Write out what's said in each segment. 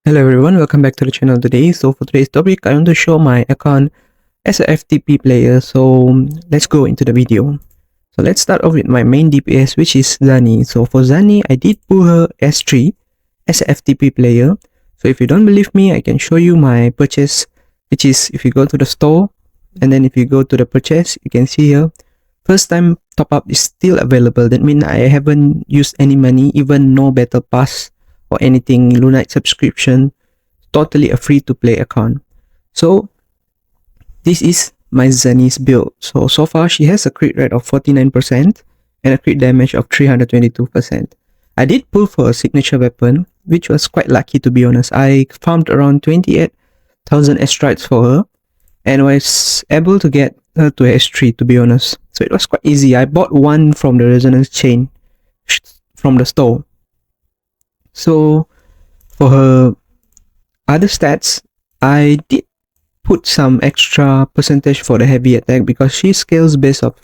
Hello everyone, welcome back to the channel today. So for today's topic, I want to show my account as a FTP player. So let's go into the video. So let's start off with my main DPS, which is Zeni. So for Zeni, I did pull her S3 as a FTP player. So if you don't believe me, I can show you my purchase, which is if you go to the store and then if you go to the purchase, you can see here, first time top up is still available. That means I haven't used any money, even no battle pass or anything, Lunite subscription, totally a free to play account. So this is my Zeni's build. So far she has a crit rate of 49% and a crit damage of 322%. I did pull for a signature weapon, which was quite lucky to be honest. I farmed around 28,000 astrites for her and was able to get her to S3 to be honest. So it was quite easy. I bought one from the resonance chain from the store. So for her other stats, I did put some extra percentage for the heavy attack because she scales based off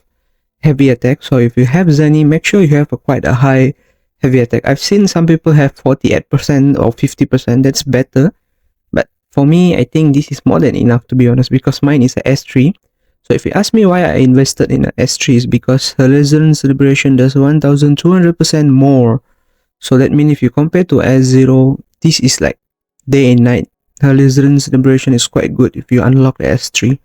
heavy attack. So if you have Zeni, make sure you have quite a high heavy attack. I've seen some people have 48% or 50%. That's better. But for me, I think this is more than enough to be honest, because mine is a S3. So if you ask me why I invested in an S3 is because her Resonance Celebration does 1200% more. So that means if you compare to S0, this is like day and night. Her Resonance Celebration is quite good if you unlock the S3.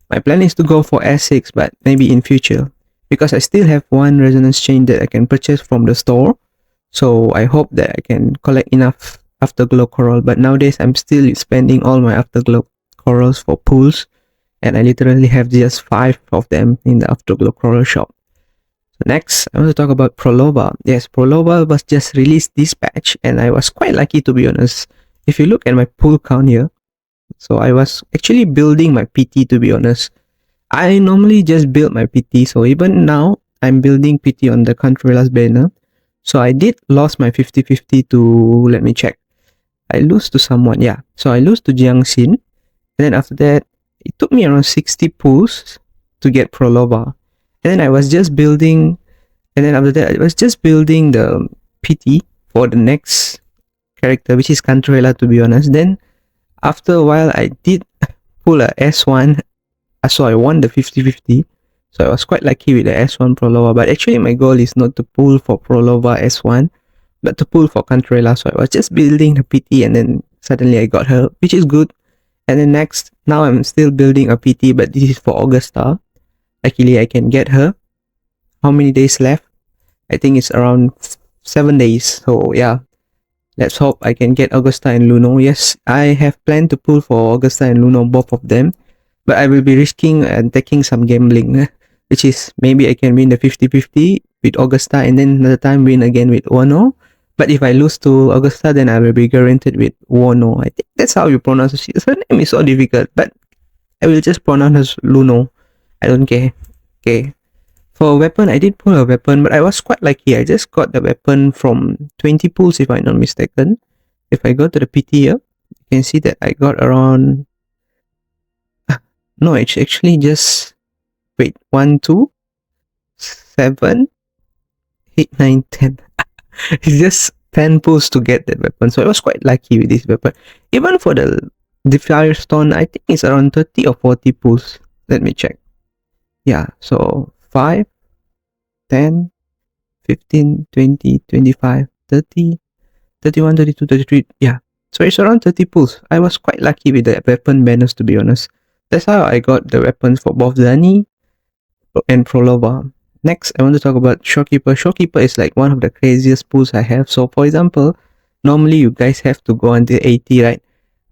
My plan is to go for S6, but maybe in future, because I still have one resonance chain that I can purchase from the store. So I hope that I can collect enough Afterglow Coral, but nowadays I'm still spending all my Afterglow Corals for pulls, and I literally have just 5 of them in the Afterglow Coral shop. So next, I want to talk about Proloba. Yes, Proloba was just released this patch and I was quite lucky to be honest. If you look at my pull count here, so I was actually building my PT to be honest. I normally just build my PT, so even now, I'm building PT on the Controla's banner. So I did lost my 50-50 to, let me check. I lose to someone, yeah. So I lose to Jiangxin. And then after that, it took me around 60 pulls to get Proloba. And then I was just building, and then after that, I was just building the PT for the next character, which is Cantarella to be honest. Then after a while, I did pull a S1, so I won the 50-50. So I was quite lucky with the S1 Proloba, but actually my goal is not to pull for Proloba S1, but to pull for Cantarella. So I was just building the PT and then suddenly I got her, which is good. And then next, now I'm still building a PT, but this is for Augusta. Luckily, I can get her. How many days left? I think it's around 7 days. So yeah, let's hope I can get Augusta and Luno. Yes, I have planned to pull for Augusta and Luno, both of them. But I will be risking and taking some gambling, which is maybe I can win the 50-50 with Augusta and then another time win again with Wono. But if I lose to Augusta, then I will be guaranteed with Wono. I think that's how you pronounce it. Her name is so difficult, but I will just pronounce as Luno. I don't care. Okay. For weapon, I did pull a weapon, but I was quite lucky. I just got the weapon from 20 pulls, if I'm not mistaken. If I go to the PT here, you can see that I got around... No, it's actually just... Wait, 1, 2, 7, 8, 9, 10. It's just 10 pulls to get that weapon. So I was quite lucky with this weapon. Even for the Firestone, I think it's around 30 or 40 pulls. Let me check. Yeah, so 5, 10, 15, 20, 25, 30, 31, 32, 33. Yeah, so it's around 30 pulls. I was quite lucky with the weapon banners to be honest. That's how I got the weapons for both Zeni and Proloba. Next, I want to talk about Shopkeeper. Shopkeeper is like one of the craziest pulls I have. So for example, normally you guys have to go until 80, right?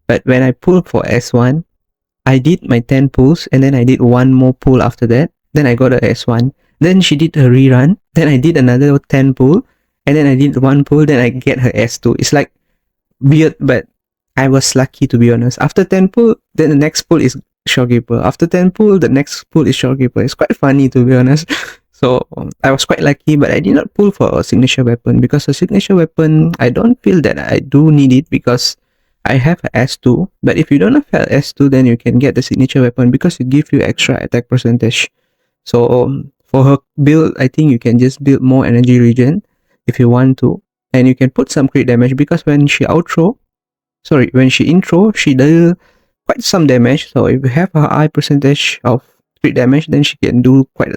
But when I pull for S1, I did my 10 pulls and then I did one more pull after that. Then I got a S1. Then she did a rerun. Then I did another 10 pull. And then I did one pull. Then I get her S2. It's like weird, but I was lucky to be honest. After 10 pull, then the next pull is Shopkeeper. After 10 pull, the next pull is Shopkeeper. It's quite funny to be honest. So I was quite lucky, but I did not pull for a signature weapon because a signature weapon, I don't feel that I do need it because I have a S2, but if you don't have a S2, then you can get the signature weapon because it gives you extra attack percentage. So for her build, I think you can just build more energy regen if you want to, and you can put some crit damage because when she outro, sorry, when she intro, she does quite some damage. So if you have a high percentage of crit damage, then she can do quite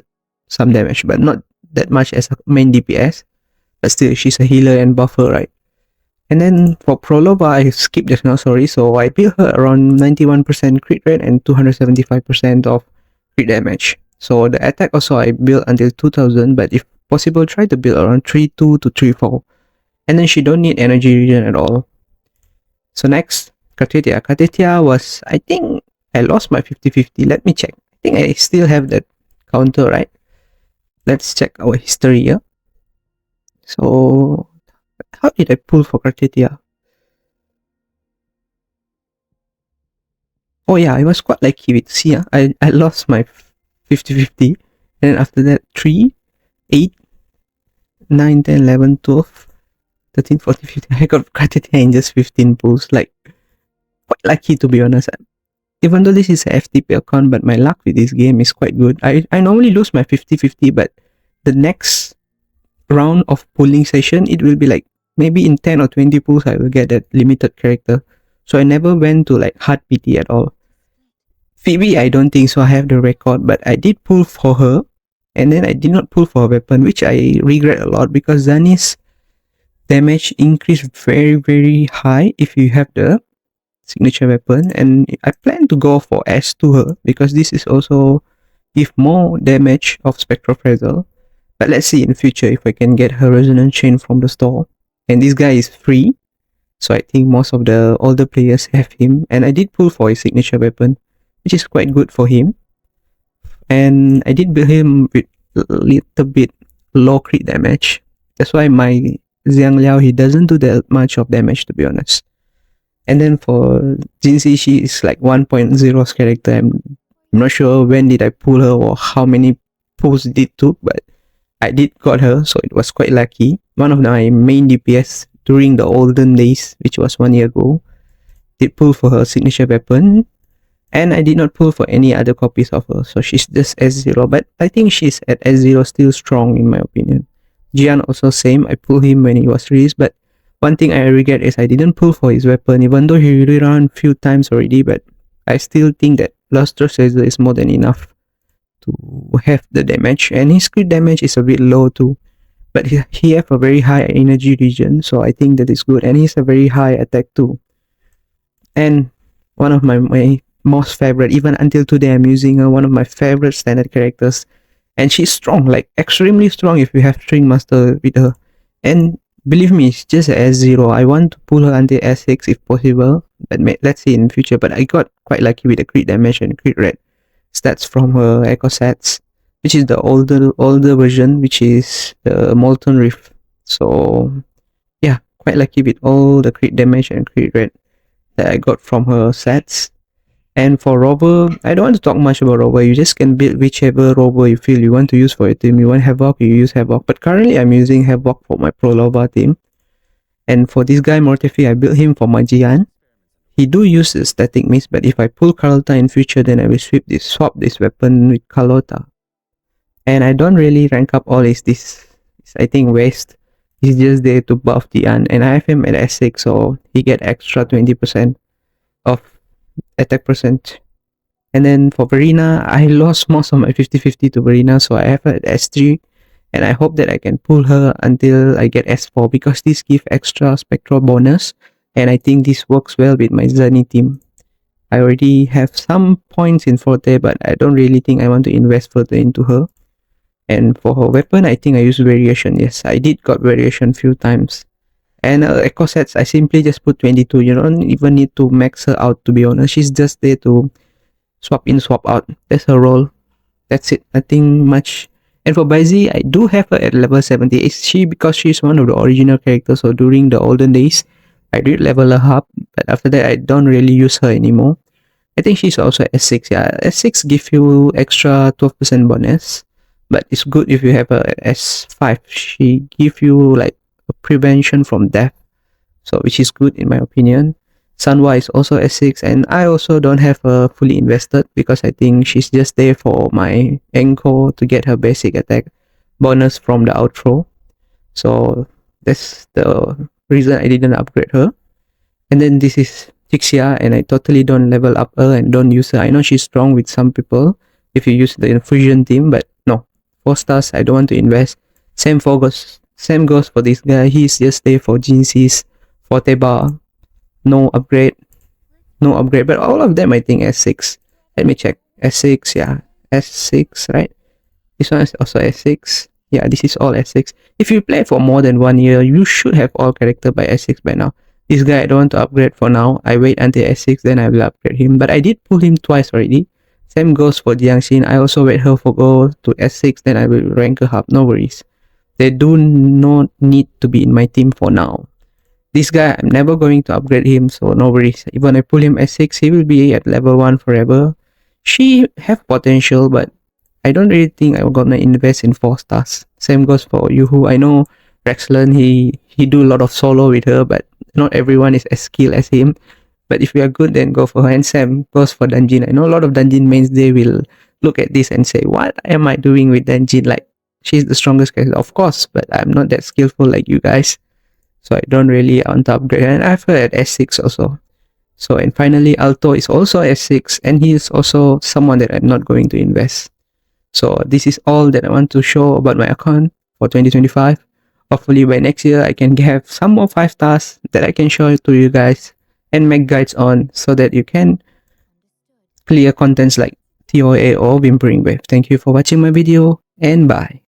some damage, but not that much as a main DPS. But still, she's a healer and buffer, right? And then for Proloba, I skipped just now, sorry. So I built her around 91% crit rate and 275% of crit damage. So the attack also I built until 2000, but if possible, try to build around 3.2 to 3.4. And then she don't need energy regen at all. So next, Kartetia. Kartetia was, I think I lost my 50-50. Let me check. I think I still have that counter, right? Let's check our history here. So how did I pull for Kartetia? Oh yeah, I was quite lucky with Sia. I lost my 50-50. And then after that, 3, 8, 9, 10, 11, 12, 13, 14, 15. I got Kartetia in just 15 pulls. Like, quite lucky to be honest. Even though this is a FTP account, but my luck with this game is quite good. I normally lose my 50-50, but the next round of pulling session, it will be like, maybe in 10 or 20 pulls, I will get that limited character. So I never went to like hard PT at all. Phoebe, I don't think so. I have the record, but I did pull for her, and then I did not pull for a weapon, which I regret a lot because Zeni's damage increased very high if you have the signature weapon, and I plan to go for S to her because this is also give more damage of Spectrophrasal. But let's see in future if I can get her resonance chain from the store. And this guy is free, so I think most of the older players have him, and I did pull for his signature weapon, which is quite good for him. And I did build him with a little bit low crit damage. That's why my Xiang Liao, he doesn't do that much of damage, to be honest. And then for Jinxie, she is like 1.0's character. I'm not sure when did I pull her or how many pulls did it took, but I did got her, so it was quite lucky. One of my main DPS during the olden days, which was 1 year ago, did pull for her signature weapon, and I did not pull for any other copies of her, so she's just S0, but I think she's at S0 still strong in my opinion. Jian also same, I pulled him when he was released, but one thing I regret is I didn't pull for his weapon, even though he rerun few times already, but I still think that Lustrous Razor is more than enough to have the damage, and his crit damage is a bit low too, but he have a very high energy regen, so I think that is good, and he's a very high attack too. And one of my most favorite, even until today I'm using her, one of my favorite standard characters, and she's strong, like extremely strong if you have String Master with her. And believe me, it's just a S0. I want to pull her until S6 if possible, but let's see in future. But I got quite lucky with the crit damage and crit rate stats from her echo sets, which is the older version, which is the Molten Rift. So yeah, quite lucky with all the crit damage and crit rate that I got from her sets. And for Rover, I don't want to talk much about Rover. You just can build whichever Rover you feel you want to use for your team. You want Havoc, you use Havoc. But currently, I'm using Havoc for my Proloba team. And for this guy, Mortefi, I built him for my Jian. He do use the static mist, but if I pull Carlota in future, then I will swap this weapon with Carlota. And I don't really rank up all this. I think waste. He's just there to buff Jian. And I have him at S6, so he get extra 20% of attack percent. And then for Verena, I lost most of my 50-50 to Verena, so I have her at S3, and I hope that I can pull her until I get S4 because this gives extra spectral bonus, and I think this works well with my Zeni team. I already have some points in Forte, but I don't really think I want to invest further into her. And for her weapon, I think I use variation. Yes, I did got variation few times. And echo sets, I simply just put 22. You don't even need to max her out, to be honest. She's just there to swap in, swap out. That's her role. That's it. Nothing much. And for Baizi, I do have her at level 70. It's because she's one of the original characters. So during the olden days, I did level her up. But after that, I don't really use her anymore. I think she's also S6. Yeah, S6 gives you extra 12% bonus. But it's good if you have her at S5. She gives you like a prevention from death, so which is good in my opinion. Sanwa is also S6, and I also don't have her fully invested because I think she's just there for my Enko to get her basic attack bonus from the outro. So that's the reason I didn't upgrade her. And then this is Tixia, and I totally don't level up her and don't use her. I know she's strong with some people if you use the infusion team, but no. 4 stars, I don't want to invest. Same goes for this guy. He's just there for GCs, Forte bar, no upgrade, but all of them I think S6. Let me check. S6, yeah. S6, right? This one is also S6. Yeah, this is all S6. If you play for more than 1 year, you should have all character by S6 by now. This guy I don't want to upgrade for now. I wait until S6, then I will upgrade him. But I did pull him twice already. Same goes for Jiangxin. I also wait her for go to S6, then I will rank her up. No worries. They do not need to be in my team for now. This guy, I'm never going to upgrade him, so no worries. Even I pull him S6, he will be at level 1 forever. She have potential, but I don't really think I'm gonna invest in 4 stars. Same goes for Yuhu. I know Rexland, he do a lot of solo with her, but not everyone is as skilled as him. But if you are good, then go for her. And same goes for Dungeon. I know a lot of Dungeon mains, they will look at this and say, what am I doing with Dungeon? Like, she's the strongest character, of course, but I'm not that skillful like you guys. So I don't really want to upgrade. And I've heard at S6 also. So, and finally, Alto is also S6, and he is also someone that I'm not going to invest. So this is all that I want to show about my account for 2025. Hopefully by next year I can have some more 5 stars that I can show to you guys and make guides on so that you can clear contents like TOA or Whimpering Wave. Thank you for watching my video and bye.